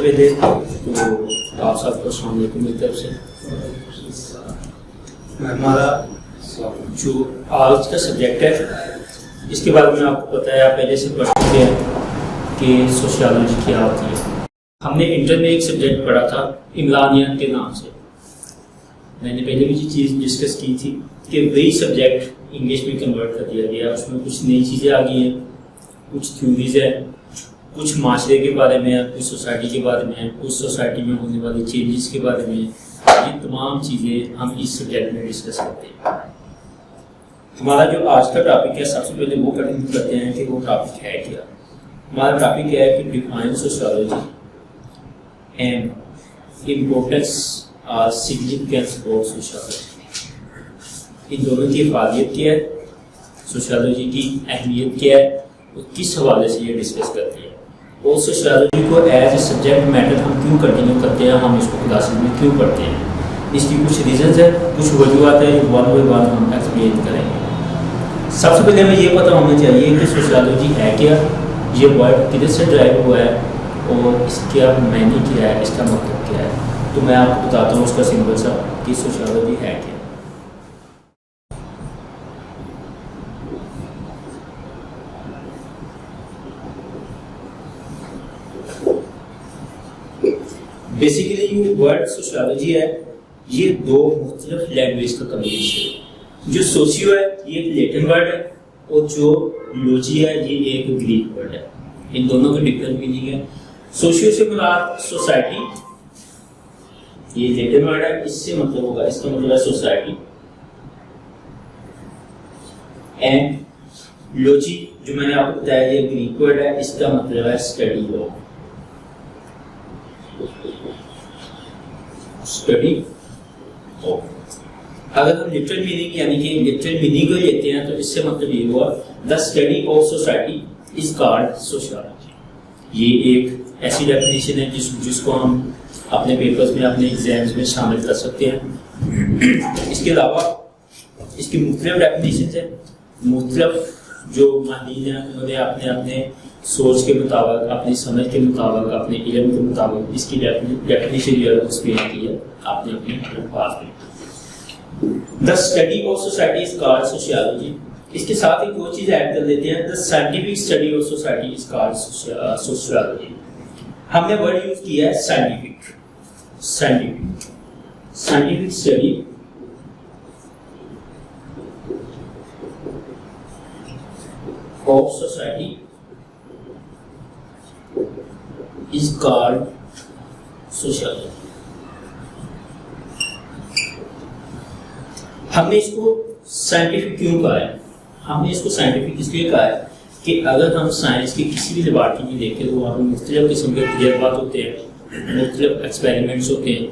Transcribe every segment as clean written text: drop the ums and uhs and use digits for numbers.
پہلے تو آپ سب کو السلام علیکم میری طرف سے. ہمارا جو آج کا سبجیکٹ ہے اس کے بارے میں آپ کو پتہ ہے، آپ پہلے سے پڑھ چکے ہیں کہ سوشیالوجی کیا ہوتی ہے. ہم نے انٹر میں ایک سبجیکٹ پڑھا تھا عمرانیت کے نام سے. میں نے پہلے بھی یہ چیز ڈسکس کی تھی کہ وہی سبجیکٹ انگلش میں کنورٹ کر دیا گیا. اس میں کچھ نئی چیزیں آ گئی ہیں، کچھ تھیوریز ہیں، کچھ معاشرے کے بارے میں ہے، کچھ سوسائٹی کے بارے میں ہے، کچھ سوسائٹی میں ہونے والی چینجز کے بارے میں ہے. یہ تمام چیزیں ہم اس سبجیکٹ میں ڈسکس کرتے ہیں. ہمارا جو آج کا ٹاپک ہے سب سے پہلے وہ کنٹینیو کرتے ہیں کہ وہ ٹاپک ہے کیا. ہمارا ٹاپک ہے کہ ڈیفائن سوشیالوجی اینڈ امپورٹنس اور سگنیفیکینس آف سوشیالوجی. ان دونوں کی افادیت کیا ہے، سوشیالوجی کی اہمیت کیا ہے اور کس حوالے سے یہ ڈسکس کرتی ہے، اور سوشیالوجی کو ایز اے سبجیکٹ میٹر ہم کیوں کنٹینیو کرتے ہیں، ہم اس کو کلاسز میں کیوں پڑھتے ہیں. اس کی کچھ ریزنز ہیں، کچھ وجوہات ہیں، ون بائی ون ہم ایکسپلین کریں گے. سب سے پہلے ہمیں یہ پتہ ہونا چاہیے کہ سوشیالوجی ہے کیا، یہ ورڈ کدھر سے ڈرائیو ہوا ہے اور اس کا معنی کیا ہے، اس کا مطلب کیا ہے. تو میں آپ کو بتاتا ہوں اس کا سمپل سا کہ سوشیالوجی ہے کیا. بیسیکلی یہ ورڈ سوشیالوجی ہے، یہ دو مختلف لینگویج کا کمبینیشن ہے. جو سوشیو ہے یہ ایک لیٹن ورڈ ہے اور جو لوجی ہے یہ ایک گریک ورڈ ہے. ان دونوں کا ڈفرنٹ میننگ ہے. سوشیو سے مراد سوسائٹی، یہ لیٹن ورڈ ہے، اس سے مطلب ہوگا، اس کا مطلب ہے سوسائٹی. اینڈ لوجی جو میں نے آپ کو بتایا یہ گریک ورڈ ہے، اس کا مطلب ہے اسٹڈی آف. Study of. اگر ہم لٹرل میننگ یعنی کہ لٹرل میننگ کو لیتے ہیں تو اس سے مطلب یہ ہوا دا study of society is called sociology. یہ ایک ایسی ڈیفینیشن ہے جس کو ہم اپنے پیپرز میں اپنے ایگزامز میں شامل کر سکتے ہیں. اس کے علاوہ اس کی مختلف ڈیفینیشنز ہیں. مختلف جو ماہرین ہیں انہوں نے اپنے اپنے سوچ کے مطابق، اپنی سمجھ کے مطابق، اپنے علم کے مطابق اس کی ڈیفینیشن جو ہے ایکسپلین کی ہے آپ نے اپنے الفاظ میں. The study of society is called sociology. اس کے ساتھ ایک اور چیز ایڈ کر لیتے ہیں، the scientific study of society is called sociology. ہم نے ورڈ یوز کیا ہے scientific. Scientific study of society is called sociology. ہم نے اس کو سائنٹیفک کیوں کہا ہے؟ ہم نے اس کو سائنٹیفک اس لیے کہا ہے کہ اگر ہم سائنس کی کسی بھی لیبارٹری میں دیکھیں تو وہاں مختلف قسم کے تجربات ہوتے ہیں، مختلف ایکسپیریمنٹس ہوتے ہیں.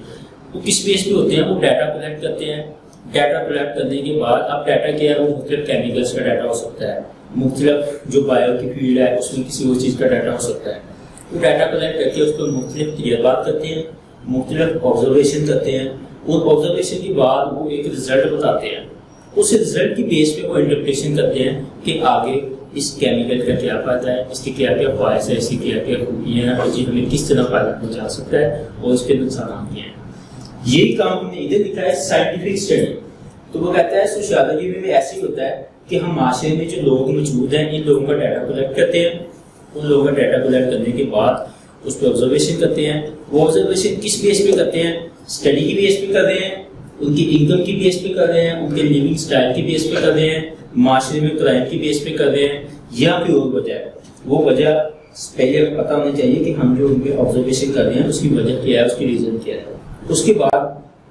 وہ کس بیس پہ ہوتے ہیں؟ وہ ڈیٹا کلیکٹ کرتے ہیں. ڈیٹا کلیکٹ کرنے کے بعد اب ڈیٹا کیا ہے؟ وہ مختلف کیمیکلس کا ڈیٹا ہو سکتا ہے، مختلف جو بایو کی فیلڈ ہے اس میں کسی اور چیز کا ڈیٹا ہو سکتا ہے. وہ ڈیٹا کلیکٹ کر کے اس پر مختلف تجربات کرتے ہیں، مختلف آبزرویشن کرتے ہیں. ان آبزرویشن کے بعد وہ ایک رزلٹ بتاتے ہیں. اس رزلٹ کی بیس پہ وہ انٹرپریشن کرتے ہیں کہ آگے اس کیمیکل کا کیا فائدہ ہے، اس کے کیا کیا خواہش ہے، اس کی کیا کیا خوبیاں ہیں، اور یہ ہمیں کس طرح فائدہ پہنچا سکتا ہے اور اس کے نقصانات کیا ہیں. یہی کام ہم نے ادھر لکھا ہے سائنٹیفک اسٹڈی. تو وہ کہتا ہے سوشیالوجی میں بھی ایسے ہی ہوتا ہے کہ ہم معاشرے میں جو لوگ موجود ہیں ان لوگوں کا ڈیٹا کلیکٹ کرتے ہیں. ان لوگوں کا ڈیٹا کلیکٹ کرنے کے بعد اس پہ آبزرویشن کرتے ہیں. وہ آبزرویشن کس بیس پہ کرتے ہیں؟ اسٹڈی کی بیس پہ کر رہے ہیں، ان کی انکم کی بیس پہ کر رہے ہیں، ان کے لیونگ اسٹائل کی بیس پہ کر رہے ہیں، معاشرے میں کرائم کی بیس پہ کر رہے ہیں، یا کوئی اور وجہ ہے. وہ وجہ پہلے پتہ ہونا چاہیے کہ ہم جو ان پہ آبزرویشن کر رہے ہیں اس کی وجہ کیا ہے، اس کی ریزن کیا ہے. اس کے بعد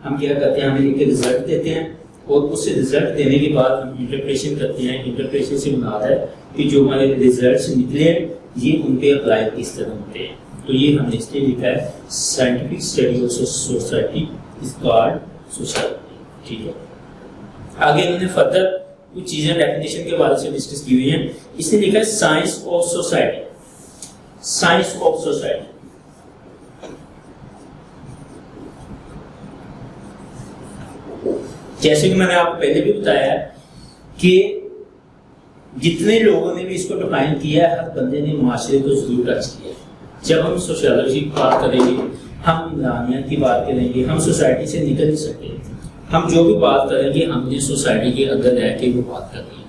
ہم کیا کرتے ہیں؟ ہمیں ایک رزلٹ دیتے ہیں اور اس سے رزلٹ دینے کے بعد ہم انٹرپریشن کرتے ہیں. انٹرپریشن سے مراد ہے کہ جو ہمارے ریزلٹس نکلے ہیں یہ ان پہ اپلائی کس طرح ہوتے ہیں. تو یہ ہم نے اس لیے لکھا ہے scientific study of society is called sociology. ٹھیک ہے. آگے انہوں نے فردر کچھ چیزیں ڈیفینیشن کے بارے سے ڈسکس کی ہوئی ہیں. اس نے لکھا ہے science of society. Science of society جیسے کہ میں نے آپ کو پہلے بھی بتایا کہ جتنے لوگوں نے بھی اس کو ڈیفائن کیا ہے ہر بندے نے معاشرے کو ضرور ٹچ کیا ہے. جب ہم سوشیالوجی کی بات کریں گے، ہم انسانیت کی بات کریں گے، ہم سوسائٹی سے نکل نہیں سکتے. ہم جو بھی بات کریں گے ہم نے سوسائٹی کے اندر رہ کے وہ بات کرنی ہے.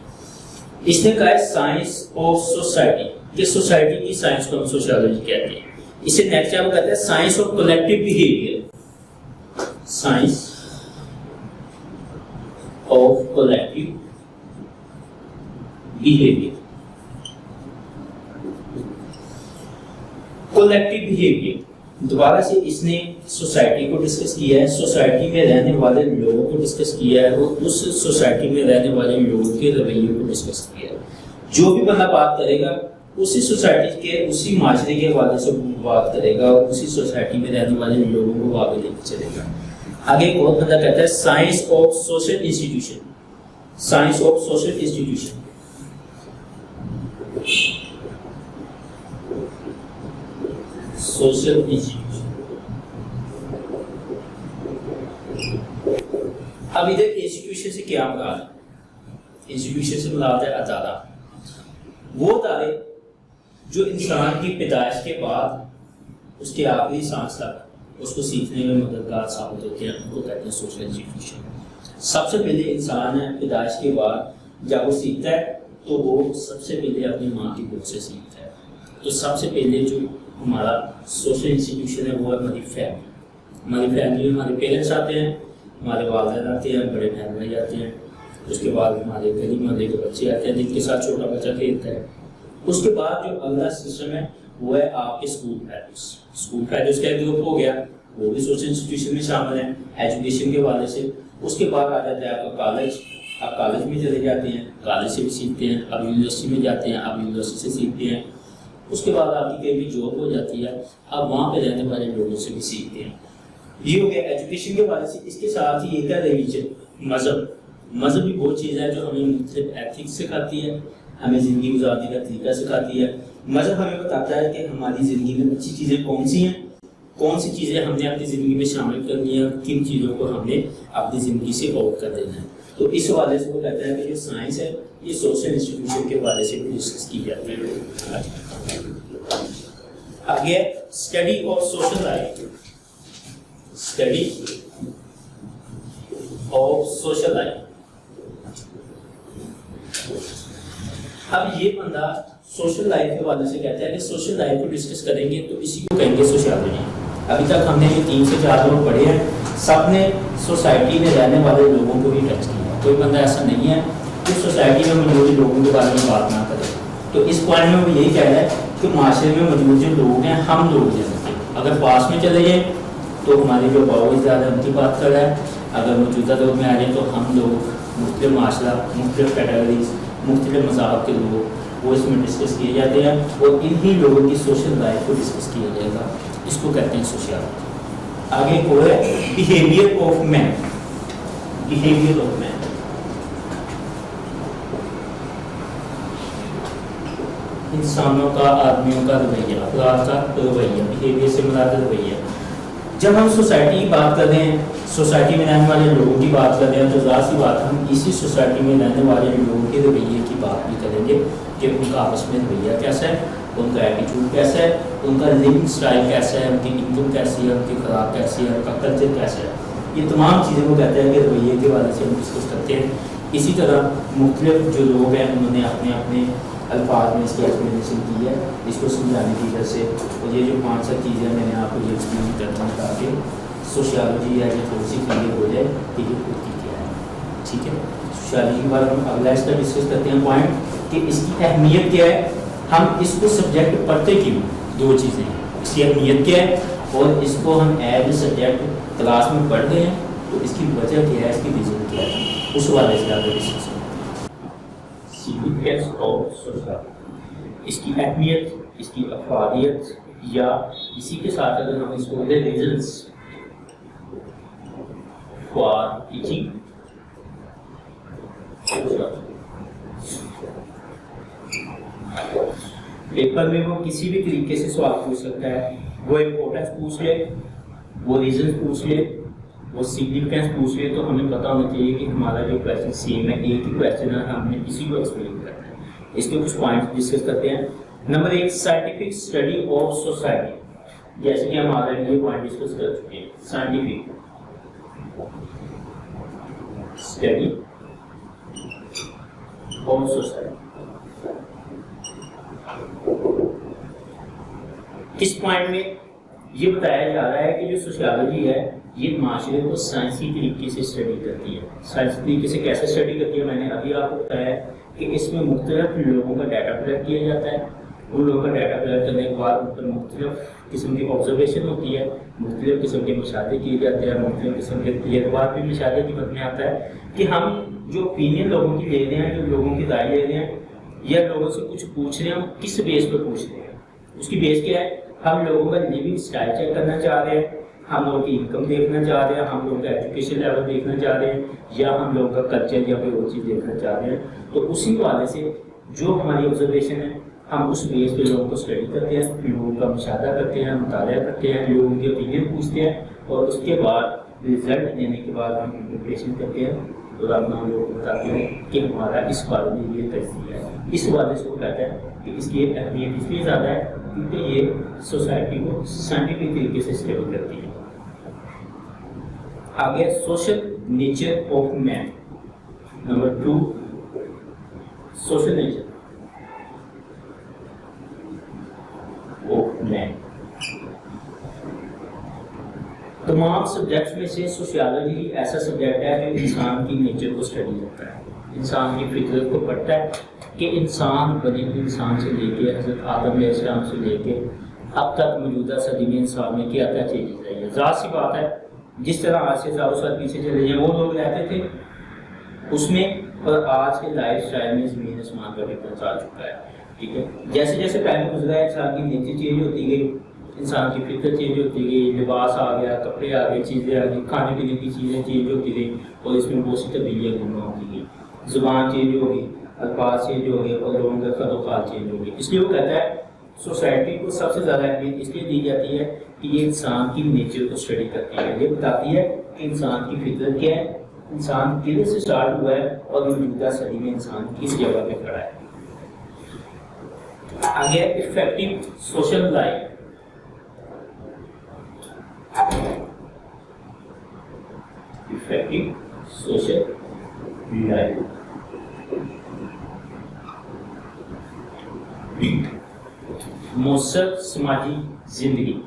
اس نے کہا ہے سائنس آف سوسائٹی، کہ سوسائٹی کی سائنس کو ہم سوشیالوجی کہتے ہیں. اسے نیکسٹ وہ کہتے ہیں science of collective behaviour. Science of collective behaviour. Collective behaviour دوبارہ سے اس نے سوسائٹی کو ڈسکس کیا ہے، سوسائٹی میں رہنے والے لوگوں کو ڈسکس کیا ہے، اور اس سوسائٹی میں رہنے والے لوگوں کے رویوں کو ڈسکس کیا ہے. جو بھی بندہ بات کرے گا اسی سوسائٹی کے، اسی معاشرے کے حوالے سے بات کرے گا، اور اسی سوسائٹی میں رہنے والے لوگوں کو آگے لے کے چلے گا. آگے ایک اور بندہ کہتا ہے science of social institution. Science of social institution. Social institution. اب ادھر انسٹیٹیوشن سے کیا مراد ہے؟ انسٹیٹیوشن سے مراد ہے ادارہ. وہ ادارے جو انسان کی پیدائش کے بعد اس کے آخری سانس تک اس کو سیکھنے میں مددگار ثابت ہوتے ہیں، ان کو کہتے ہیں سوشل انسٹیٹیوشن. سب سے پہلے انسان ہے پیدائش کے بعد جب وہ سیکھتا ہے تو وہ سب سے پہلے اپنی ماں کی گود سے سیکھتا ہے. تو سب سے پہلے جو ہمارا سوشل انسٹیٹیوشن ہے وہ ہے ہماری فیملی. ہماری فیملی میں ہمارے پیرنٹس آتے ہیں، ہمارے والدین آتے ہیں، بڑے بہن بھائی آتے ہیں. اس کے بعد ہمارے گلی محلے کے بچے آتے ہیں جن کے ساتھ چھوٹا بچہ کھیلتا ہے. اس کے بعد جو اگلا سسٹم ہے وہ ہے آپ کے اسکول پیرنٹس. اسکول پیرنٹس کا ایک گروپ ہو گیا، وہ بھی سوشل انسٹیٹیوشن میں شامل ہیں ایجوکیشن کے حوالے سے. اس کے بعد آ جاتا ہے آپ کا کالج. آپ کالج میں چلے جاتے ہیں، کالج سے بھی سیکھتے ہیں. اب یونیورسٹی میں جاتے ہیں، آپ یونیورسٹی سے سیکھتے ہیں. اس کے بعد آپ کی کہیں بھی جاب ہو جاتی ہے، آپ وہاں پہ رہنے والے لوگوں سے بھی سیکھتے ہیں. یہ ہو گیا ایجوکیشن کے حوالے سے. اس کے ساتھ ہی ایک ہے ریلیجن، مذہب. مذہب بھی بہت چیز ہے جو ہمیں مختلف ایتھکس سکھاتی ہے، ہمیں زندگی گزارنے کا طریقہ سکھاتی ہے. مذہب ہمیں بتاتا ہے کہ ہماری زندگی میں اچھی چیزیں کون سی ہیں، کون سی چیزیں ہم نے اپنی زندگی میں شامل کرنی ہے، کن چیزوں کو ہم نے اپنی زندگی سے آؤٹ کر دینا ہے. تو اس حوالے سے وہ کہتا ہے کہ جو سائنس ہے یہ سوشل انسٹیٹیوشن کے حوالے سے بھی ڈسکس کی جاتی ہے. آگے study of social life. Study of social life. اب یہ بندہ سوشل لائف کے حوالے سے کہتا ہے کہ سوشل لائف کو ڈسکس کریں گے تو اسی کو کہیں گے سوشیالوجی. ابھی تک ہم نے جو 3 سے 4 لوگ پڑھے ہیں سب نے سوسائٹی میں رہنے والے لوگوں کو بھی ٹچ کیا. کوئی بندہ ایسا نہیں ہے کہ سوسائٹی میں موجود لوگوں کے بارے میں بات نہ کرے. تو اس پوائنٹ میں وہ یہی کہہ رہا ہے کہ معاشرے میں موجود جو لوگ ہیں ہم لوگ ہیں. اگر پاس میں چلے جائیں تو ہمارے جو باؤ زیادہ ان کی بات کر رہا ہے. اگر موجودہ دور میں آ جائیں تو ہم لوگ مختلف معاشرہ، مختلف کیٹیگریز، مختلف مذاہب کے لوگ وہ اس میں ڈسکس کیے جاتے ہیں، اور انہی لوگوں کی سوشل لائف کو ڈسکس کیا جائے گا. اس کو کہتے ہیں سوشیالوجی. آگے کو ہے behaviour of man. Behaviour of man. انسانوں کا، آدمیوں کا رویہ، افراد کا رویہ. بیہیویئر سے مراد رویہ. جب ہم سوسائٹی کی بات کر رہے ہیں، سوسائٹی میں رہنے والے لوگوں کی بات کر رہے ہیں، تو ظاہر سی بات ہم اسی سوسائٹی میں رہنے والے لوگوں کے رویے کی بات بھی کریں گے کہ ان کا آپس میں رویہ کیسا ہے، ان کا ایٹیٹیوڈ کیسا ہے، ان کا لیونگ اسٹائل کیسا ہے، ان کی انکم کیسی ہے، ان کی خوراک کیسی ہے، ان کا کلچر کیسا ہے. یہ تمام چیزیں وہ کہتے ہیں کہ رویے کے حوالے سے ہم ڈسکس کرتے ہیں. اسی طرح مختلف جو لوگ ہیں انہوں نے اپنے اپنے الفاظ میں اس کی ایکسپلینیشن کی ہے اس کو سمجھانے کی وجہ سے. اور یہ جو 5 چیزیں میں نے آپ کو یہ ایکسپلین کرتا ہوں تاکہ سوشیالوجی ہے یہ تھوڑی سی کلیئر ہو جائے کہ یہ خود کی کیا ہے. ٹھیک ہے، سوشیالوجی کے بارے میں اگلا اس کا ڈسکس کرتے ہیں پوائنٹ کہ اس کی اہمیت کیا ہے. ہم اس کو سبجیکٹ پڑھتے کیوں؟ 2 چیزیں. اس کی اہمیت کیا ہے اور اس کو ہم ایز اے سبجیکٹ کلاس میں پڑھ رہے ہیں تو اس کی وجہ کیا ہے، اس کی ریزن کیا ہے، اس حوالے سے آپ ڈسکس کریں. سیگنیفیکینس آف سوشیالوجی، اس کی اہمیت، اس کی افادیت، یا اسی کے ساتھ اگر ہم اس کو ریزنس فار ٹیچنگ. پیپر میں وہ کسی بھی طریقے سے سوال پوچھ سکتا ہے. وہ امپورٹنس پوچھ لے، وہ ریزنس پوچھ لے، وہ سگنیفیکینس پوچھ لے، تو ہمیں پتہ ہونا چاہیے کہ ہمارا جو کویشچن سیم ہے، ایک ہی کویشچن ہے، ہم نے اسی کو ایکسپلین کرنا ہے. اس کے کچھ پوائنٹس ڈسکس کرتے ہیں. نمبر ایک سائنٹیفک اسٹڈی آف سوسائٹی، جیسے کہ ہم آلریڈی یہ پوائنٹ ڈسکس کر چکے ہیں. سائنٹیفک اسٹڈی آف سوسائٹی اس پوائنٹ میں یہ بتایا جا رہا ہے کہ جو سوشیالوجی ہے یہ معاشرے کو سائنسی طریقے سے اسٹڈی کرتی ہے. سائنسی طریقے سے کیسے اسٹڈی کرتی ہے؟ میں نے ابھی آپ کو بتایا ہے کہ اس میں مختلف لوگوں کا ڈیٹا کلیکٹ کیا جاتا ہے. ان لوگوں کا ڈیٹا کلیکٹ کرنے کے بعد ان پر مختلف قسم کی آبزرویشن ہوتی ہے، مختلف قسم کے مشاہدے کیے جاتے ہیں، مختلف قسم کے تجربات بھی مشاہدے کی مد میں آتا ہے کہ ہم جو اوپینین لوگوں کی لے رہے ہیں، جو لوگوں کی رائے لے رہے ہیں یا لوگوں سے کچھ پوچھ رہے ہیں، ہم کس بیس پہ پوچھ رہے ہیں. اس کی بیس کیا ہے؟ ہم لوگوں کا لیونگ اسٹائل چیک کرنا چاہ رہے ہیں، ہم لوگوں کی انکم دیکھنا چاہ رہے ہیں، ہم لوگوں کا ایجوکیشن لیول دیکھنا چاہ رہے ہیں، یا ہم لوگوں کا کلچر یا کوئی اور چیز دیکھنا چاہ رہے ہیں. تو اسی حوالے سے جو ہماری آبزرویشن ہے ہم اس بیس پہ لوگوں کو اسٹڈی کرتے ہیں، لوگوں کا مشاہدہ کرتے ہیں، مطالعہ کرتے ہیں، لوگوں کی اوپینین پوچھتے ہیں اور اس کے بعد رزلٹ دینے کے بعد ہم امپلیمنٹیشن کرتے ہیں اور ہم لوگوں کو بتاتے ہیں کہ ہمارا اس بارے میں یہ تجزیہ ہے. اس حوالے سے وہ کہتا ہے کہ اس کی اہمیت اس لیے زیادہ ہے کیونکہ یہ سوسائٹی کو سائنٹیفک طریقے سے اسٹڈی کرتی ہے. آگے social nature of man. Number 2 social nature of man. تمام سبجیکٹس میں سے سوشیالوجی ایسا سبجیکٹ ہے جو انسان کی نیچر کو اسٹڈی کرتا ہے، انسان کی فطرت کو پڑھتا ہے کہ انسان بنی ہوئی انسان سے لے کے حضرت آدم علیہ السلام سے لے کے اب تک موجودہ صدی میں انسان میں کیا کیا چینجز آئی ہے. ذات سی بات ہے جس طرح آج سے 1000 سال پیچھے چلے جائیں وہ لوگ رہتے تھے اس میں اور آج کے لائف اسٹائل میں زمین آسمان کا ڈفرینس آ چکا ہے. ٹھیک ہے، جیسے جیسے ٹائم گزرا ہے انسان کی نیچر چینج ہوتی گئی، انسان کی فطرت چینج ہوتی گئی، لباس آ گیا، کپڑے آ گئے، چیزیں آ گئی، کھانے پینے کی چیزیں چینج ہوتی گئی اور اس میں بہت سی تبدیلیاں ہوتی گئی. زبان چینج ہو گئی، الفاظ چینج ہو گئے اور لوگوں کا خد و خال چینج ہو گئی. اس لیے وہ کہتا ہے سوسائٹی کو سب سے زیادہ اہمیت اس لیے دی جاتی ہے کہ یہ انسان کی نیچر کو اسٹڈی کرتی ہے. یہ بتاتی ہے کہ انسان کی فطرت کیا ہے، انسان کدھر سے اسٹارٹ ہوا ہے اور موجودہ صدی میں انسان کس جگہ پہ کھڑا ہے. آگے effective social life. Effective social life مؤثر سماجی زندگی.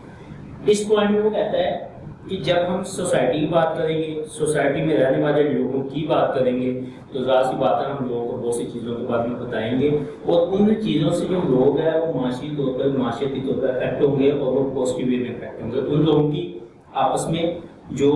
اس پوائنٹ میں وہ کہتا ہے کہ جب ہم سوسائٹی کی بات کریں گے، سوسائٹی میں رہنے والے لوگوں کی بات کریں گے تو ظاہر سی بات ہے ہم لوگوں کو بہت سی چیزوں کے بارے میں بتائیں گے اور ان چیزوں سے جو لوگ ہیں وہ معاشی طور پر معاشرتی طور پر افیکٹ ہوں گے اور وہ پازیٹیو وے میں افیکٹ ہوں گے. ان لوگوں کی آپس میں جو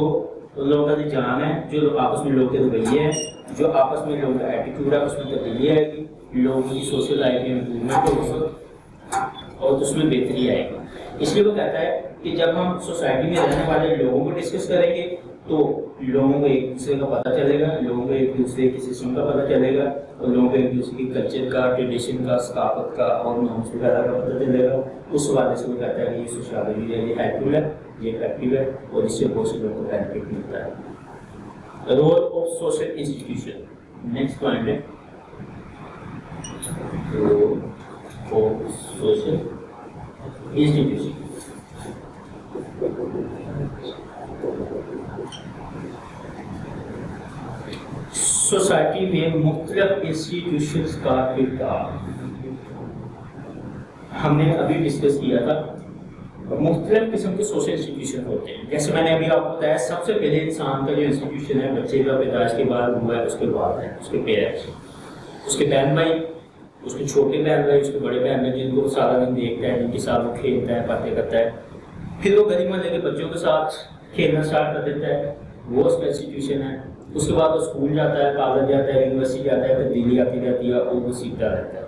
لوگوں کا رجحان ہے، جو آپس میں لوگوں کے رویے ہیں، جو آپس میں لوگوں کا ایٹیٹیوڈ ہے اس میں تبدیلی آئے گی، لوگوں کی سوشل لائف میں امپروومنٹ ہوگی اور اس میں بہتری آئے گی. اس لیے وہ کہتا ہے کہ جب ہم سوسائٹی میں رہنے والے لوگوں کو ڈسکس کریں گے تو لوگوں کو ایک دوسرے کا پتہ چلے گا، لوگوں کو ایک دوسرے کے سسٹم کا پتہ چلے گا اور لوگوں کو ایک دوسرے کی کلچر کا، ٹریڈیشن کا، ثقافت کا اور نارمس وغیرہ کا پتہ چلے گا. اس حوالے سے وہ کہتا ہے کہ یہ سوشیالوجی ہے، یہ ہیلپفل ہے، یہ افیکٹو ہے اور اس سے بہت سے لوگوں کو بینیفٹ ملتا ہے. Role of social institution. Next point ہے role of social institution. Society میں مختلف انسٹیٹیوشنز کا کردار ہم نے ابھی ڈسکس کیا تھا. مختلف قسم کے سوشل انسٹیٹیوشن ہوتے ہیں. جیسے میں نے ابھی آپ کو بتایا سب سے پہلے انسان کا جو انسٹیٹیوشن ہے بچے کا پیدائش کے بعد ہوا ہے، اس کے بعد ہے اس کے پیرنٹس، اس کے بہن بھائی، اس کے چھوٹے بہن بھائی، اس کے بڑے بہن بھائی جن کو سارا دن دیکھتا ہے، جن کے ساتھ وہ کھیلتا ہے، باتیں کرتا ہے. پھر وہ گلی محلے کے بچوں کے ساتھ کھیلنا اسٹارٹ کر دیتا ہے، وہ اس کا انسٹیٹیوشن ہے. اس کے بعد وہ اسکول جاتا ہے، کالج جاتا ہے، یونیورسٹی جاتا ہے، تبدیلی آتی رہتی ہے اور وہ سیکھتا رہتا ہے.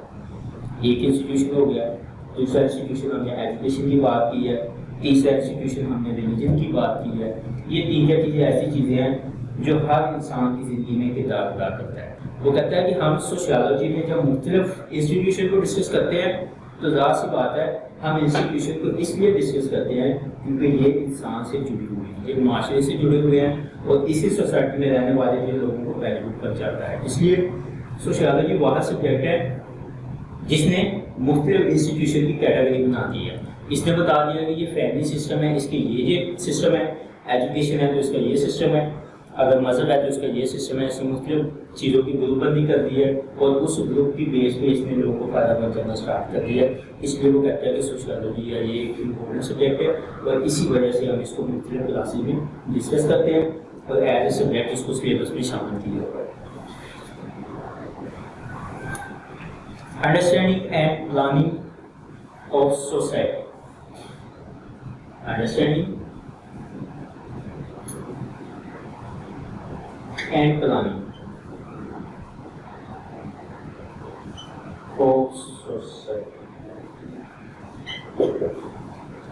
ایک انسٹیٹیوشن ہو گیا. دوسرا انسٹیٹیوشن ہم نے ایجوکیشن کی بات کی ہے. تیسرا انسٹیٹیوشن ہم نے ریلیجن کی بات کی ہے. یہ تین چیزیں ایسی چیزیں ہیں جو ہر انسان کی زندگی میں کردار ادا کرتا ہے. وہ کہتا ہے کہ ہم سوشیالوجی میں جب مختلف انسٹیٹیوشن کو ڈسکس کرتے ہیں تو ظاہر سی بات ہے ہم انسٹیٹیوشن کو اس لیے ڈسکس کرتے ہیں کیونکہ یہ انسان سے جڑی ہوئی ہیں، یہ معاشرے سے جڑے ہوئے ہیں اور اسی سوسائٹی میں رہنے والے جو لوگوں کو بینیفٹ پہنچاتا ہے. اس لیے سوشیالوجی واحد سبجیکٹ ہے جس نے مختلف انسٹیٹیوشن کی کیٹیگری بنا دی ہے. اس نے بتا دیا کہ یہ فیملی سسٹم ہے، اس کے یہ سسٹم ہے، ایجوکیشن ہے تو اس کا یہ سسٹم ہے، اگر مذہب ہے تو اس کا یہ سسٹم ہے. اس نے مختلف چیزوں کی گروپ بندی کر دی ہے اور اس گروپ کی بیس پہ اس نے لوگوں کو فائدہ پہنچانا اسٹارٹ کر دیا. اس لیے وہ کہتا ہے کہ سوشیالوجی ہے یہ ایک امپورٹنٹ سبجیکٹ ہے اور اسی وجہ سے ہم اس کو مختلف کلاسز میں ڈسکس کرتے ہیں اور ایز اے سبجیکٹ اس کو سلیبس میں شامل کیا ہوا ہے. Understanding and planning of society. Understanding and planning of society.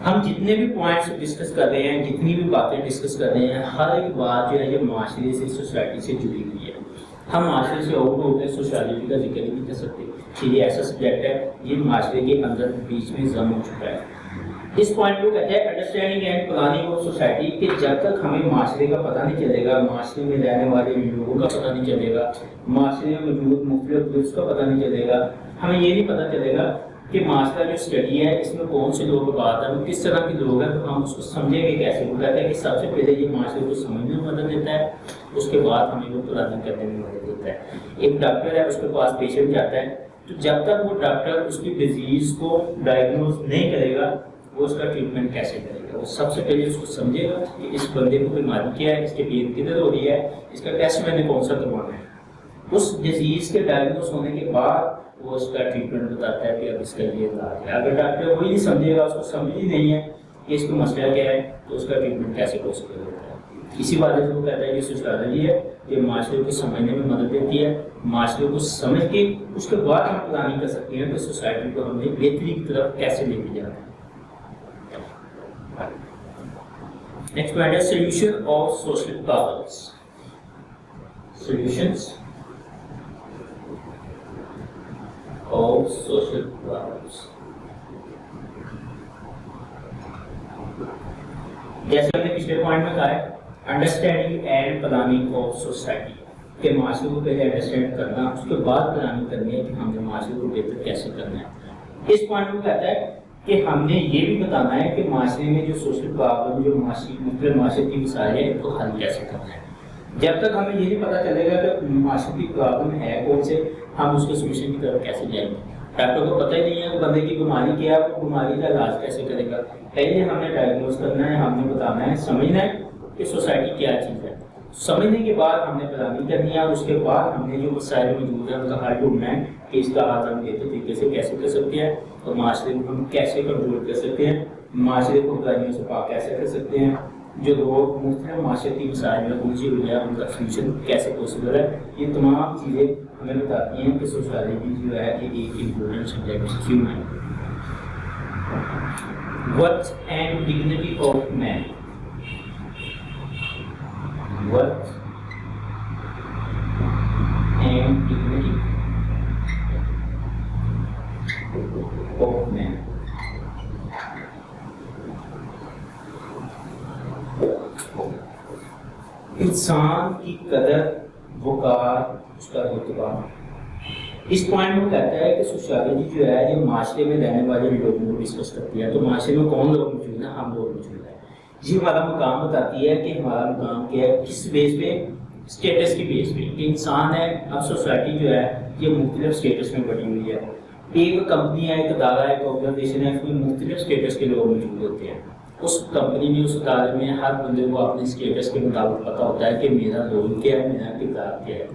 ہم جتنے بھی پوائنٹس ڈسکس کر رہے ہیں، جتنی بھی باتیں ڈسکس کر رہے ہیں، ہر ایک بات جو ہے یہ معاشرے سے، سوسائٹی سے جڑی ہوئی ہے. ہم معاشرے سے آؤٹ ہو کے سوشیالوجی کا ذکر نہیں کر سکتے کہ یہ ایسا سبجیکٹ ہے یہ معاشرے کے اندر بیچ میں ضم ہو چکا ہے. اس پوائنٹ کو کہتے ہیں understanding and planning of society کہ جب تک ہمیں معاشرے کا پتہ نہیں چلے گا، معاشرے میں رہنے والے لوگوں کا پتہ نہیں چلے گا، معاشرے میں موجود مختلف گروپس کا پتہ نہیں چلے گا، ہمیں یہ نہیں پتہ چلے گا کہ معاشرہ جو اسٹڈی ہے اس میں کون سے لوگ بات ہے، کس طرح کے لوگ ہیں، تو ہم اس کو سمجھیں گے کیسے. وہ کہتا ہے کہ سب سے پہلے یہ معاشرے کو سمجھنے میں مدد دیتا ہے، اس کے بعد ہمیں وہ پلاننگ کرنے میں مدد دیتا ہے. ایک ڈاکٹر ہے، اس کے پاس پیشنٹ جاتا ہے تو جب تک وہ ڈاکٹر اس کی ڈیزیز کو ڈائگنوز نہیں کرے گا وہ اس کا ٹریٹمنٹ کیسے کرے گا. وہ سب سے پہلے اس کو سمجھے گا کہ اس بندے کو بیماری کیا ہے، اس کے پین کدھر ہو رہی ہے، اس کا ٹیسٹ میں نے کون سا کروانا ہے. اس ڈیزیز کے ڈائگنوز ہونے کے بعد وہ اس کا ٹریٹمنٹ بتاتا ہے کہ اب اس کا یہ علاج ہے. اگر ڈاکٹر وہی نہیں سمجھے گا، اس کو سمجھ ہی نہیں ہے کہ اس کو مسئلہ کیا ہے، تو اس کا ٹریٹمنٹ کیسے پاسبل ہوتا ہے. اسی وجہ سے وہ کہتا ہے کہ سوشیالوجی ہے یہ معاشرے کو سمجھنے میں مدد دیتی ہے. معاشرے کو سمجھ کے اس کے بعد ہم پلاننگ کر سکتے ہیں کہ سوسائٹی کو ہم نے بہتری کی طرف کیسے لے کے جانا ہے. Next point is solution of social problems. Solutions of social problems. جیسے ہم نے پچھلے پوائنٹ میں کہا ہے understanding and planning of society کہ معاشرے کو پہلے انڈرسٹینڈ کرنا، اس کے بعد پلاننگ کرنی ہے کہ ہم نے معاشرے کو بہتر کیسے کرنا ہے. اس پوائنٹ میں کہتا ہے کہ ہم نے یہ بھی بتانا ہے کہ معاشرے میں جو سوشل پرابلم، جو مختلف معاشرتی مسائل ہیں ان کو حل کیسے کرنا ہے. جب تک ہمیں یہ نہیں پتہ چلے گا کہ معاشرتی پرابلم ہے کون سے، ہم اس کے سولوشن کی طرف کیسے جائیں گے. ڈاکٹر کو پتہ ہی نہیں ہے کہ بندے کی بیماری کیا ہے، وہ بیماری کا علاج کیسے کرے گا. پہلے ہم نے ڈائگنوز کرنا ہے، ہم نے بتانا ہے، سمجھنا ہے کہ سوسائٹی کیا چیز ہے. سمجھنے کے بعد ہم نے پلاننگ کرنی ہے اور اس کے بعد ہم نے جو مسائل موجود ہیں ان کا حل ڈھونڈنا ہے کہ اس کا حل ہم بہتر طریقے سے کیسے کر سکتے ہیں اور معاشرے کو ہم کیسے کنٹرول کر سکتے ہیں، معاشرے کو برائیوں سے پاک کیسے کر سکتے ہیں، جو لوگ مختلف معاشرتی مسائل میں الجھے ہوئے ہیں ان کا سولوشن کیسے پاسبل ہے. یہ تمام چیزیں ہمیں بتاتی ہیں کہ سوشیالوجی جو ہے یہ ایک امپورٹنٹ سبجیکٹ کیوں ہے. Worth and dignity of man. Worth and dignity of man. انسان کی قدر، وقار، اس کا رتبہ. اس پوائنٹ میں کہتا ہے کہ سوشیالوجی جو ہے یہ معاشرے میں رہنے والے لوگوں کو ڈسکس کرتی ہے. تو معاشرے میں کون لوگ موجود ہیں؟ ہم لوگ موجود ہیں. یہ ہمارا مقام بتاتی ہے کہ ہمارا مقام کیا ہے، کس بیس پہ، اسٹیٹس کی بیس پہ. کہ انسان ہے، اب سوسائٹی جو ہے یہ مختلف اسٹیٹس میں بڑی ہوئی ہے. ایک کمپنی ہے، ایک ادارہ ہے، ایک آرگنائزیشن ہے، اس میں مختلف اسٹیٹس کے لوگ موجود ہوتے ہیں. اس کمپنی میں، اس ادارے میں ہر بندے کو اپنے اسٹیٹس کے مطابق پتہ ہوتا ہے کہ میرا رول کیا ہے، میرا کردار کیا ہے.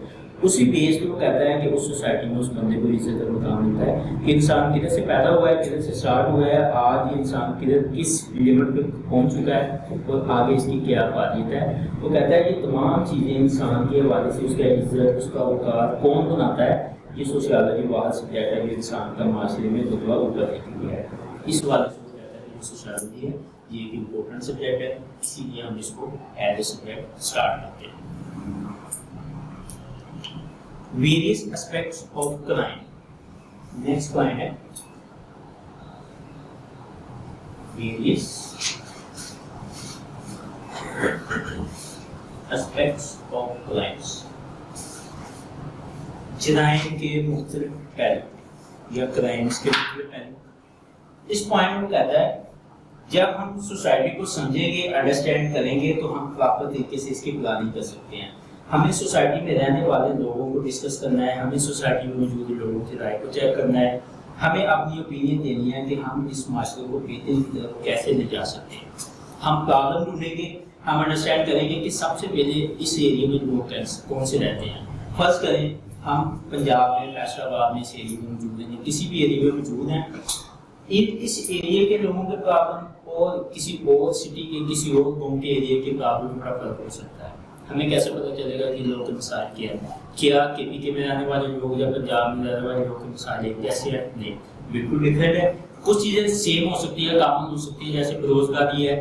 اسی بیس پہ وہ کہتا ہے کہ اس سوسائٹی میں اس بندے کو عزت اور مقام ملتا ہے کہ انسان کدھر سے پیدا ہوا ہے، کدھر سے اسٹارٹ ہوا ہے، آج یہ انسان کدھر کس لیمٹ پہ پہنچ چکا ہے اور آگے اس کی کیا فعالیت ہے. وہ کہتا ہے یہ تمام چیزیں انسان کے حوالے سے، اس کا عزت، اس کا وقار کون بناتا ہے. یہ سوشیالوجی واحد سبجیکٹ ہے جو انسان کا معاشرے میں رتبہ اوپر دیتی ہے. اس حوالے سے وہ کہتا ہے کہ سوشیالوجی ہے یہ ایک امپورٹنٹ سبجیکٹ ہے، اسی لیے ہم اس کو ایز اے سبجیکٹ اسٹارٹ کرتے ہیں. Various aspects of crime. Next point ہے various aspects of crimes. جرائم کے مختلف پہلو. یا کرائمس کے مختلف پہلو. اس پوائنٹ میں کہتا ہے جب ہم سوسائٹی کو سمجھیں گے انڈرسٹینڈ کریں گے تو ہم پراپر طریقے سے اس کی پلاننگ کر سکتے ہیں. ہمیں سوسائٹی میں رہنے والے لوگوں کو ڈسکس کرنا ہے, ہمیں سوسائٹی میں موجود لوگوں کی رائے کو چیک کرنا ہے, ہمیں اپنی اوپینین دینی ہے کہ ہم اس معاشرے کو بہترین کی طرف کیسے لے جا سکتے ہیں. ہم پرابلم ڈھونڈیں گے, ہم انڈرسٹینڈ کریں گے کہ سب سے پہلے اس ایریا میں لوگ کون سے رہتے ہیں. فرض کریں ہم پنجاب میں فیصل آباد میں اس ایریا میں موجود ہیں, کسی بھی ایریا میں موجود ہیں, اس ایریا کے لوگوں کے پرابلم اور کسی اور سٹی کے کسی اور قوم کے ایریا کے پرابلم میں بڑا فرق ہو سکتا ہے. ہمیں کیسے پتہ چلے گا کہ لوگوں کے مسائل کیا ہے؟ کیا کے پی کے میں رہنے والے لوگ یا پنجاب میں رہنے والے لوگوں کے مسائل کیسے ہیں؟ نہیں, بالکل ڈفرینٹ ہے. کچھ چیزیں سیم ہو سکتی ہے, کامن ہو سکتی ہے, جیسے بے روزگاری ہے,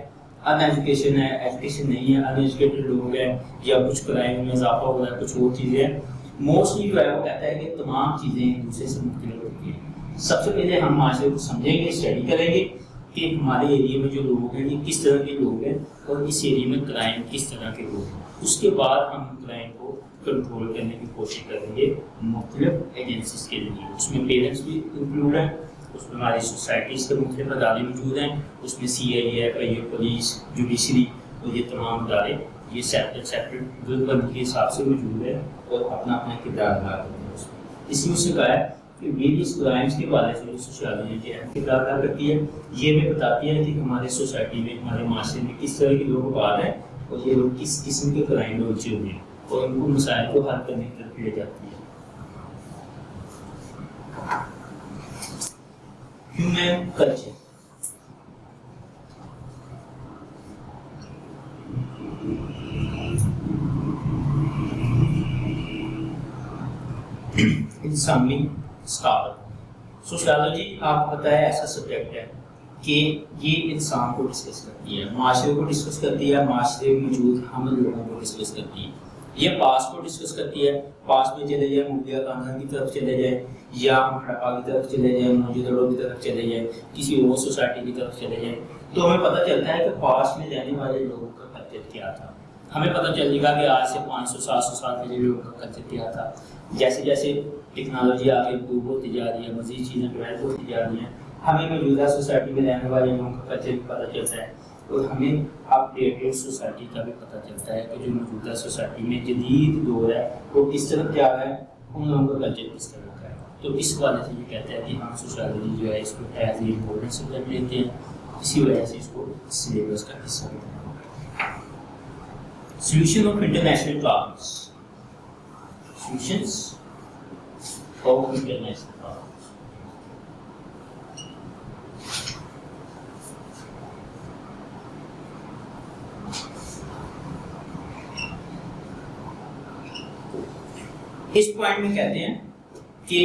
ان ایجوکیشن ہے, ایجوکیشن نہیں ہے, ان ایجوکیٹڈ لوگ ہیں, یا کچھ کرائم میں اضافہ ہو رہا ہے, کچھ اور چیزیں ہیں. موسٹلی جو ہے وہ کہتا ہے کہ تمام چیزیں ایک دوسرے سے مختلف ہوتی ہیں. سب سے پہلے ہم معاشرے کو سمجھیں گے, اسٹڈی کریں گے کہ ہمارے ایریا میں جو لوگ ہیں یہ کس طرح کے لوگ ہیں اور اس ایریا میں کرائم کس طرح کے لوگ ہیں. اس کے بعد ہم کرائم کو کنٹرول کرنے کی کوشش کریں گے مختلف ایجنسیز کے ذریعے. اس میں پیرنٹس بھی انکلوڈ ہیں, اس میں ہماری سوسائٹیز کے مختلف ادارے موجود ہیں, اس میں سی آئی اے, پولیس, جوڈیشری اور یہ تمام ادارے یہ سیپریٹ بندی کے حساب سے موجود ہے اور اپنا اپنا کردار ادا کرتے ہیں. اس میں اس نے کہا ہے کہ ویریس کرائمس کے حوالے سے جو سوشیالوجی کے اہم کردار ادا کرتی ہے, یہ ہمیں بتاتی ہے کہ ہمارے سوسائٹی میں, ہمارے معاشرے میں کس طرح کے لوگ آباد ہیں اور یہ لوگ کس قسم کے کرائم میں الجھے ہوئے ہیں اور ان کو مسائل کو حل کرنے کی طرف لے جاتی ہے. Human culture. انسانی ثقافت. سوشیالوجی آپ کو پتہ ہے ایسا سبجیکٹ ہے کہ یہ انسان کو ڈسکس کرتی ہے, معاشرے کو ڈسکس کرتی ہے, معاشرے میں موجود ہم لوگوں کو ڈسکس کرتی ہے. یہ پاس کو ڈسکس کرتی ہے, پاس میں چلے جائیں, مغلیہ خاندان کی طرف چلے جائیں, یا ہم ہڑپا کی طرف چلے جائیں, موجودہ کی طرف چلے جائیں, کسی اور سوسائٹی کی طرف چلے جائیں, تو ہمیں پتہ چلتا ہے کہ پاس میں رہنے والے لوگوں کا کلچر کیا تھا. ہمیں پتہ چلے گا کہ آج سے 500-700 سال پہلے لوگوں کا کلچر کیا تھا. جیسے جیسے ٹیکنالوجی آگے امپروو ہوتی جا رہی ہے, مزید چیزیں ڈیولپ ہوتی جا رہی ہیں, ہمیں موجودہ سوسائٹی میں رہنے والے لوگوں کا کلچر بھی پتہ چلتا ہے اور ہمیں اپ ڈیٹڈ سوسائٹی کا بھی پتہ چلتا ہے کہ جو موجودہ سوسائٹی میں جدید دور ہے وہ کس طرف جا رہا ہے, ان لوگوں کا کلچر کس طرح کا ہے. تو اس حوالے سے یہ کہتا ہے کہ ہم سوشیالوجی جو ہے اس کو ایز اے امپورٹنٹ سبجیکٹ لیتے ہیں, اسی وجہ سے اس کو سلیبس کا حصہ لیتے ہیں. Solution of international problems. Solutions of international problems. اس پوائنٹ میں کہتے ہیں کہ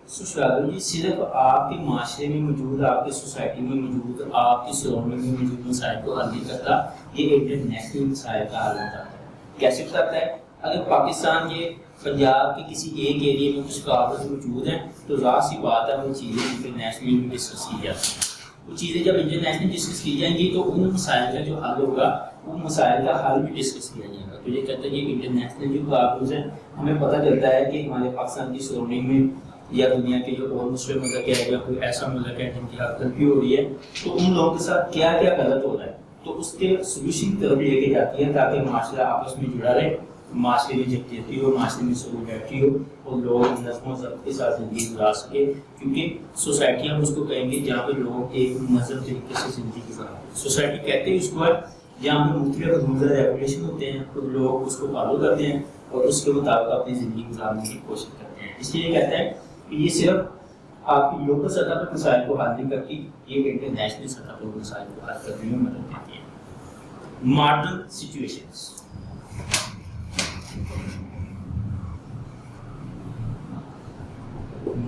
سوشیالوجی صرف آپ کے معاشرے میں موجود, آپ کی سوسائٹی میں موجود, آپ کی سراؤنڈنگ میں موجود مسائل کو حل نہیں کرتا, یہ انٹرنیشنل مسائل کا حل ہوتا ہے. کیسے بتاتا ہے؟ اگر پاکستان کے پنجاب کے کسی ایک ایریے میں کچھ پرابلم موجود ہیں تو ظاہر سی بات ہے وہ چیزیں انٹرنیشنلی بھی ڈسکس کی جاتی ہیں. وہ چیزیں جب انٹرنیشنل ڈسکس کی جائیں گی تو ان مسائل کا جو حل ہوگا ان مسائل کا حل بھی ڈسکس کیا جائے گا. تو یہ کہتا ہے کہ انٹرنیشنل جو پرابلمس ہیں ہمیں پتہ چلتا ہے کہ ہمارے پاکستان کی سراؤنڈنگ میں یا دنیا کے جو اور مسلم ملک ہے یا کوئی ایسا ملک ہے جن کی حق تلفی ہو رہی ہے تو ان لوگوں کے ساتھ کیا کیا غلط ہو رہا ہے, تو اس کے سولوشن کی طرف لے کے جاتی ہے تاکہ معاشرہ آپس میں جڑا رہے, معاشرے میں یکجہتی ہو, معاشرے میں سولیڈرٹی ہو اور لوگ نظم و ضبط کے ساتھ زندگی گزار سکے. کیونکہ سوسائٹی ہم اس کو کہیں گے جہاں پہ لوگ ایک مذہب طریقے سے زندگی گزاریں. سوسائٹی کہتے ہیں اس کو ہے جہاں پہ مختلف رولز اور ریگولیشن ہوتے ہیں تو لوگ اس کو فالو کرتے ہیں اور اس کے مطابق اپنی زندگی گزارنے کی کوشش کرتے ہیں. اس لیے کہتے ہیں کہ یہ صرف آپ کی لوکل سطح پر مسائل کو حل نہیں کرتی, یہ انٹرنیشنل سطح پر مسائل کو حل کرنے میں مدد دیتی ہے. Modern situations.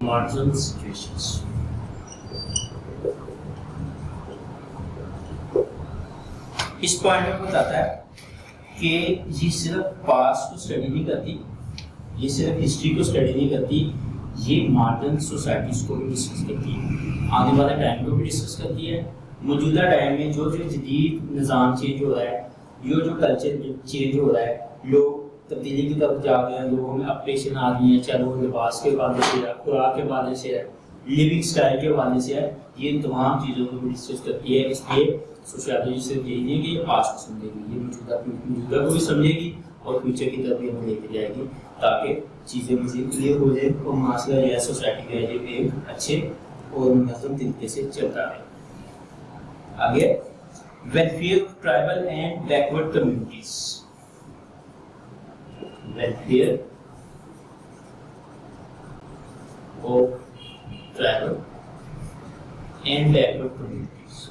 ماڈرن سچویشنز اس پوائنٹ میں بتاتا ہے کہ یہ صرف پاسٹ کو اسٹڈی نہیں کرتی, یہ صرف ہسٹری کو اسٹڈی نہیں کرتی, یہ ماڈرن سوسائٹیز کو بھی ڈسکس کرتی ہے, آنے والے ٹائم کو بھی ڈسکس کرتی ہے. موجودہ ٹائم میں جو جدید نظام چینج ہو رہا ہے, جو کلچر چینج ہو رہا ہے, لوگ تبدیلی کی طرف جا رہے ہیں, لوگوں میں اپریشن آ رہی ہیں, چاہے وہ لباس کے حوالے سے ہے, خوراک کے حوالے سے ہے, لیونگ اسٹائل کے حوالے سے ہے، یہ تمام چیزوں کو بھی ڈسکس کرتی ہے. اس لیے سوشیالوجی سے یہی نہیں کہ آج کو سمجھے گی، یہ موجودہ کو بھی سمجھے گی اور فیوچر کی طرف بھی ہمیں لے کے جائے گی تاکہ چیزیں مزید کلیئر ہو جائے اور معاشرہ جو ہے سوسائٹی جو ہے یہ ایک اچھے اور منظم طریقے سے چلتا ہے. آگے welfare tribal and backward communities. Welfare of tribal and backward communities.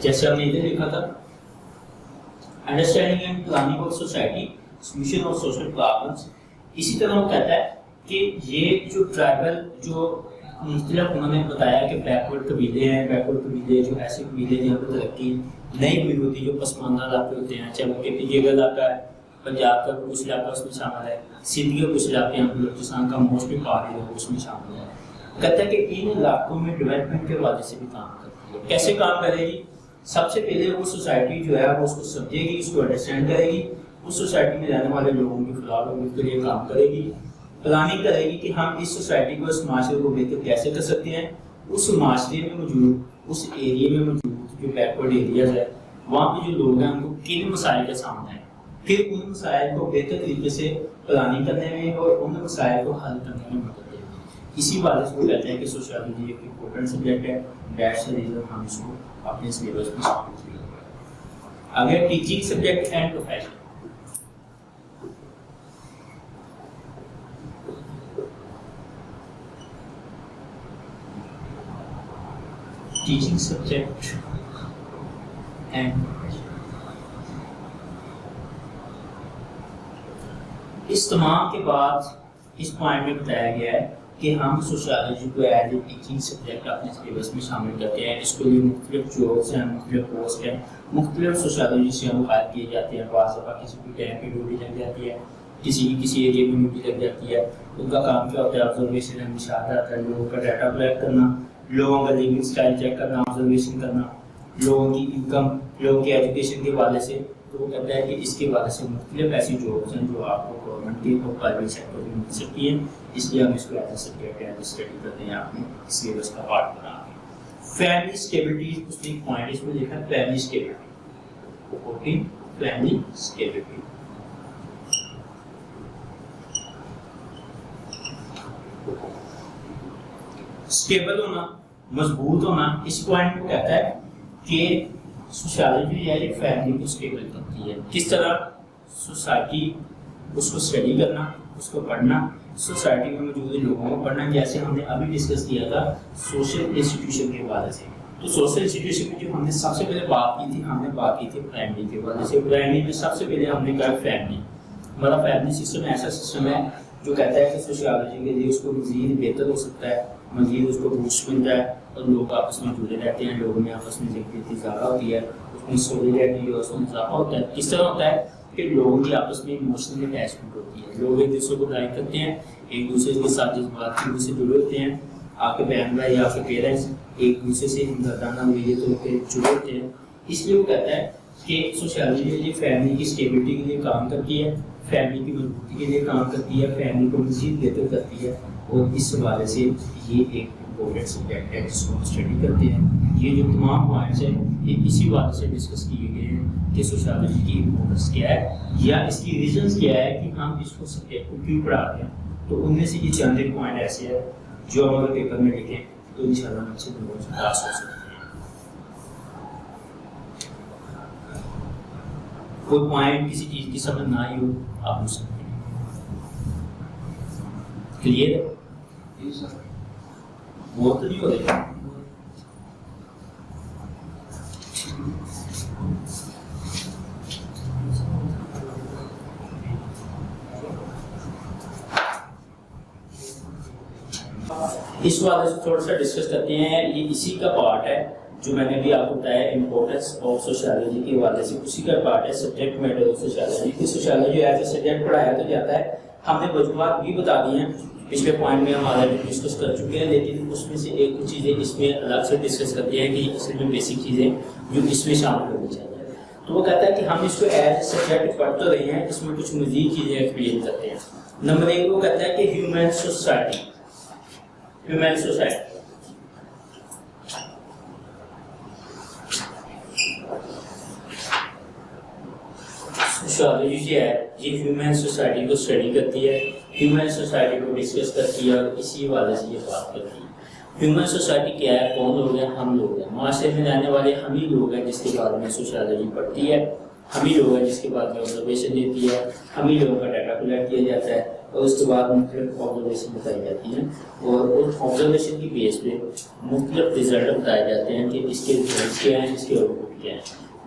جیسے ہم نے ادھر لکھا تھا understanding and planning of society solution of social problems. اسی طرح وہ کہتا ہے کہ یہ جو ٹرائبل جو مختلف انہوں نے بتایا کہ بیکورڈ قبیلے ہیں، بیکورڈ قبیلے جو ایسے قبیلے جہاں پہ ترقی نہیں ہوئی ہوتی، جو پسماندہ علاقے ہوتے ہیں، چاہے وہ کے پی جے کا علاقہ ہے، پنجاب کا کچھ علاقہ اس میں شامل ہے، سندھ کے کچھ علاقے ہیں، بلوچستان کا موسٹلی پارٹ جو ہے اس میں شامل ہے. کہتا ہے کہ ان علاقوں میں ڈیولپمنٹ کے حوالے سے بھی کام کرتی ہے. کیسے کام کرے گی؟ سب سے پہلے وہ سوسائٹی جو ہے وہ اس کو سمجھے گی، اس کو انڈرسٹینڈ کرے گی، اس سوسائٹی میں رہنے والے لوگوں کی فلاح و بہبود کے لیے کام کرے گی، پلاننگ کرے گی کہ ہم اس سوسائٹی کو، اس معاشرے کو بہتر کیسے کر سکتے ہیں. اس معاشرے میں موجود، اس ایریے میں موجود جو بیکورڈ ایریاز ہے وہاں پہ جو لوگ ہیں ان کو کن مسائل کا سامنا ہے، پھر ان مسائل کو بہتر طریقے سے پلاننگ کرنے میں اور ان مسائل کو حل کرنے میں مدد دے گی. اسی وجہ سے وہ کہتے ہیں کہ سوشیالوجی ایک امپورٹنٹ سبجیکٹ ہے. دیٹس دی ریزن ہم اس کو اپنے سلیبس میں شامل کیا. آگے teaching subject and profession. Teaching subject and profession. اس تمام کے بعد اس پوائنٹ میں بتایا گیا ہے کہ ہم سوشیالوجی کو ایز اے ٹیچنگ سبجیکٹ اپنے سلیبس میں شامل کرتے ہیں. اس کے لیے مختلف جابس ہیں، مختلف پوسٹ ہیں، مختلف سوشیالوجی سے ہم قائم کیے جاتے ہیں. بعض دفعہ کسی کی ٹائم کی ڈیوٹی لگ جاتی ہے، کسی کی کسی ایریے میں ڈیوٹی لگ جاتی ہے. ان کا کام کیا ہوتا ہے؟ آبزرویشن ہے، مشاہدہ ہے، لوگوں کا ڈیٹا کلیکٹ کرنا، لوگوں کا لیونگ اسٹائل چیک کرنا، آبزرویشن کرنا، لوگوں کی انکم، لوگوں کی ایجوکیشن کے حوالے سے. تو وہ کہتا ہے کہ اس کے حوالے سے مختلف ایسی جابس ہیں جو آپ کو گورنمنٹ کی اور پرائیویٹ سیکٹر میں مل سکتی ہیں. اس لیے ہم اس کو as a subject as study کرتے ہیں، اپنے سلیبس کا پارٹ بنا کے. فیملی اسٹیبلٹی، اس نے ایک پوائنٹ اس میں لکھا ہے family stability. Family stability stable ہونا، مضبوط ہونا. اس پوائنٹ کو کہتا ہے کہ سوشیالوجی یا ایک فیملی کو اسٹیبل کرتی ہے. کس طرح؟ سوسائٹی، اس کو اسٹڈی کرنا، اس کو پڑھنا، سوسائٹی میں موجود لوگوں کو پڑھنا. جیسے ہم نے ابھی ڈسکس کیا تھا سوشل انسٹیٹیوشن کے حوالے سے. تو سوشل انسٹیٹیوشن میں جو ہم نے سب سے پہلے بات کی تھی، ہم نے بات کی تھی فیملی کے حوالے سے. فیملی میں سب سے پہلے ہم نے کہا فیملی. ہمارا فیملی سسٹم ایسا سسٹم ہے جو کہتا ہے کہ سوشیالوجی کے لیے اس کو مزید بہتر ہو سکتا ہے، مزید اس کو بوسٹ ملتا ہے اور لوگ آپس میں جڑے رہتے ہیں، لوگوں میں آپس میں یکجہتی زیادہ ہوتی ہے، اس میں سولیڈیٹی اور اس میں اضافہ ہوتا ہے. کس طرح ہوتا ہے کہ لوگوں کی آپس میں ایموشنل اٹیچمنٹ ہوتی ہے، لوگ ایک دوسرے کو لائک کرتے ہیں، ایک دوسرے کے ساتھ جذبات سے جڑے ہوتے ہیں. آپ کے بہن بھائی یا آپ کے پیرنٹس ایک دوسرے سے ہمدردانہ رویے طور پہ جڑے ہوتے ہیں. اس لیے وہ کہتا ہے کہ سوشیالوجی یہ فیملی کی اسٹیبلٹی کے لیے کام کرتی ہے، فیملی کی مضبوطی کے لیے کام کرتی ہے، فیملی کو مزید بہتر کرتی ہے. اور اس حوالے سے یہ ایک امپورٹنٹ سبجیکٹ ہے جس کو ہم اسٹڈی کرتے ہیں. یہ جو تمام پوائنٹس ہیں یہ اسی بات سے ڈسکس کیے گئے ہیں کہ سوشیالوجی کی امپورٹنس کیا ہے یا اس کی ریزنس کیا ہے کہ ہم اس کو سبجیکٹ کو کیوں پڑھا رہے ہیں. تو ان میں سے یہ چند ایک پوائنٹ ایسے ہیں جو ہم اگر پیپر میں لکھیں تو انشاءاللہ ہم اچھے نمبر سے پاس ہو سکتے ہیں. کوئی پوائنٹ کسی چیز کی سمجھ نہ آئی ہو آپ پوچھ سکتے ہیں. کلیئر ہے؟ وہ تو نہیں ہو رہا. اس والے سے تھوڑا سا ڈسکس کرتے ہیں. یہ اسی کا پارٹ ہے جو میں نے بھی آپ کو بتایا امپورٹنس آف سوشیالوجی کے حوالے سے. اسی کا پارٹ ہے سبجیکٹ میٹر آف سوشیالوجی. کہ سوشیالوجی ایز اے سبجیکٹ پڑھایا تو جاتا ہے. ہم نے وجوہات بھی بتا دی ہیں پچھلے پوائنٹ میں ہم آلریڈی ڈسکس کر چکے ہیں، لیکن اس میں سے ایک کچھ چیزیں اس میں الگ سے ڈسکس کرتے ہیں کہ اس میں بیسک چیزیں جو اس میں شامل ہونی چاہیے. تو وہ کہتا ہے کہ ہم اس کو ایز اے سبجیکٹ پڑھ تو رہے ہیں، اس میں کچھ مزید چیزیں ایکسپلین کرتے ہیں. نمبر 1 وہ کہتا ہے کہ human society. Human society sociology جو ہے یہ ہیومن سوسائٹی کو اسٹڈی کرتی ہے، ہیومن سوسائٹی کو ڈسکس کرتی ہے اور اسی حوالے سے یہ بات کرتی ہے. ہیومن سوسائٹی کیا ہے؟ کون لوگ ہیں؟ ہم لوگ ہیں. معاشرے میں رہنے والے ہم ہی لوگ ہیں جس کے بارے میں سوشیالوجی پڑھتی ہے، ہم ہی لوگ ہیں جس کے بعد میں آبزرویشن دیتی ہے، ہم ہی لوگوں کا ڈیٹا کلیکٹ کیا جاتا ہے اور اس کے بعد مختلف آبزرویشن بتائی جاتی ہیں اور اس آبزرویشن کی بیس پہ مختلف رزلٹ بتائے جاتے ہیں کہ اس کے ریزلٹس کیا ہیں، اس کے آؤٹ پٹ کیا ہیں.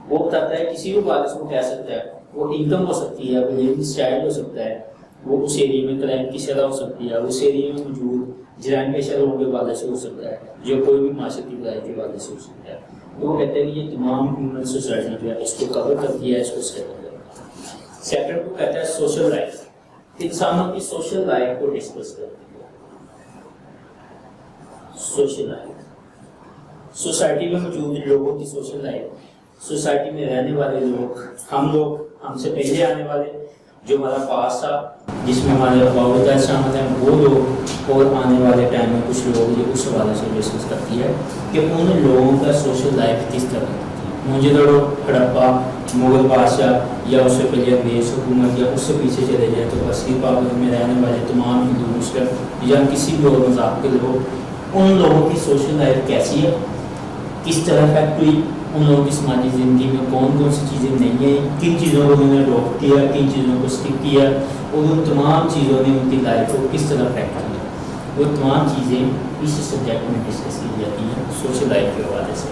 وہ بتاتا ہے کسی بھی بات اس کو کہہ سکتا ہے، وہ انکم ہو سکتی ہے، وہ لیونگ اسٹائل ہو سکتا ہے، وہ اس ایریے میں کرائم کی شرح ہو سکتی ہے، اس ایریے میں موجود جرائم پیشہ لوگوں کے حوالے سے ہو سکتا ہے، جو کوئی بھی معاشرتی برائی کے حوالے سے ہو سکتا ہے. تو وہ کہتے ہیں کہ یہ تمام ہیومن سوسائٹی جو ہے اس کو کور کرتی ہے، اس کو سیٹل کرتی ہے. سیکنڈ کو کہتا ہے سوشل لائف. انسانوں کی سوشل لائف کو ڈسکس کرتی ہے. سوشل لائف سوسائٹی میں موجود لوگوں کی سوشل لائف، سوسائٹی میں رہنے والے لوگ، ہم سے پہلے آنے والے، جو ہمارا پاس تھا جس میں ہمارے باوجود شامل ہیں وہ لوگ، اور آنے والے ٹائم میں کچھ لوگ یہ اس حوالے سے ڈسکس کرتی ہے کہ ان لوگوں کا سوشل لائف کس طرح تھی. موجودہ ہڑپا مغل بادشاہ یا اس سے پہلے انگریز حکومت یا اس سے پیچھے چلے جائیں تو بصری پاک میں رہنے والے تمام ہندو مسلم یا کسی بھی اور مذہب کے لوگ، ان لوگوں کی سوشل لائف کیسی ہے، کس طرح افیکٹ ہوئی، ان لوگوں کی سماجی زندگی میں کون کون سی چیزیں نہیں ہیں، کن چیزوں کو انہوں نے اڈاپٹ کیا، کن چیزوں کو اسکپ کیا، اور ان تمام چیزوں نے ان کی لائف کو کس طرح افیکٹ کیا. وہ تمام چیزیں اس سبجیکٹ میں ڈسکس کی جاتی ہیں سوشل لائف کے حوالے سے.